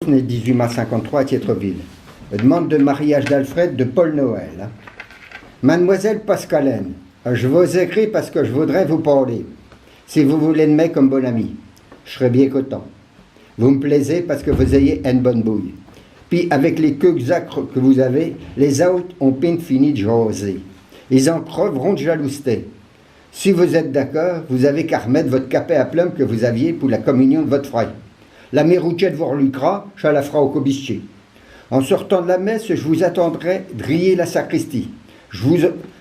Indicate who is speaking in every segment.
Speaker 1: né 18 mars 53 à Tietreville. Demande de mariage d'Alfred de Paul Noël. Hein. Mademoiselle Pascalène, je vous écris parce que je voudrais vous parler. Si vous voulez de moi comme bon ami, je serais bien content. Vous me plaisez parce que vous ayez une bonne bouille. Puis avec les queues acres que vous avez, les autres ont peine fini de jaser. Ils en creveront de jalouseté. Si vous êtes d'accord, vous avez qu'à remettre votre capet à plomb que vous aviez pour la communion de votre frère. La mérouchette vous reluquera, je la ferai au cobistier. En sortant de la messe, je vous attendrai driller la sacristie. Je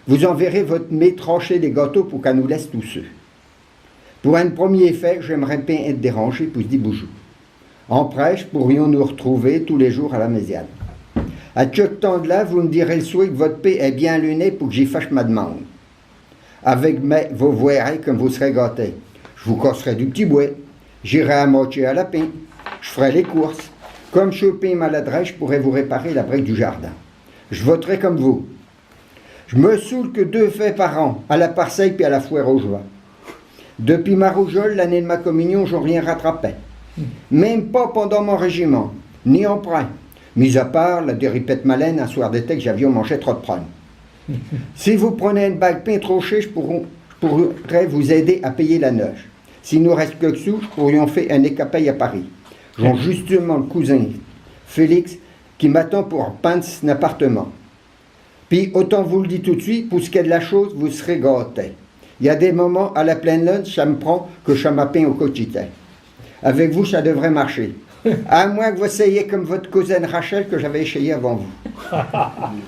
Speaker 1: vous enverrai votre mets tranché des gâteaux pour qu'elle nous laisse tous ceux. Pour un premier fait, j'aimerais bien être dérangé pour se dire bonjour. En prêche, pourrions nous retrouver tous les jours à la mésiane. À chaque temps de là, vous me direz le souhait que votre paix est bien luné pour que j'y fasse ma demande. Avec mes, vous verrez comme vous serez gâtés. Je vous casserai du petit bois. J'irai à moitié à la pain. Je ferai les courses. Comme je suis pain maladresse, je pourrai vous réparer la brique du jardin. Je voterai comme vous. Je me saoule que 2 faits par an, à la Parseille puis à la Foire aux Joies. Depuis ma rougeole, l'année de ma communion, j'en rien rattrapé. Même pas pendant mon régiment, ni en prêt. Mis à part la déripette malène, un soir d'été que j'avions mangé trop de prône. Si vous prenez une bague pain trochée, je pourrais vous aider à payer la neige. S'il nous reste quelques sous, je pourrions faire un écapaille à Paris. J'ai justement le cousin Félix qui m'attend pour peindre un appartement. Puis, autant vous le dis tout de suite, pour ce qui est de la chose, vous serez gâtés. Il y a des moments, à la pleine lune, ça me prend que je m'appelle au quotidien. Avec vous, ça devrait marcher. À moins que vous essayiez comme votre cousine Rachel que j'avais essayé avant vous.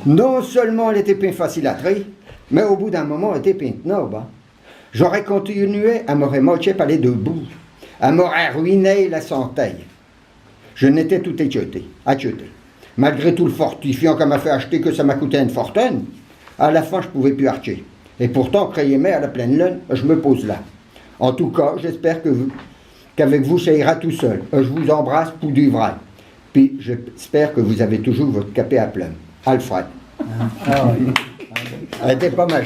Speaker 1: Non seulement elle était pas facile à traiter, mais au bout d'un moment, elle était pas noble. Hein. J'aurais continué à m'aurait moché par les 2 bouts. Elle m'aurait ruiné la santé. Je n'étais tout acheté. Malgré tout le fortifiant qu'elle m'a fait acheter, que ça m'a coûté une fortune, à la fin, je ne pouvais plus acheter. Et pourtant, croyez-moi, à la pleine lune, je me pose là. En tout cas, j'espère qu'avec vous, ça ira tout seul. Je vous embrasse pour du vrai. Puis, j'espère que vous avez toujours votre capet à plomb. Alfred. Elle était pas mal.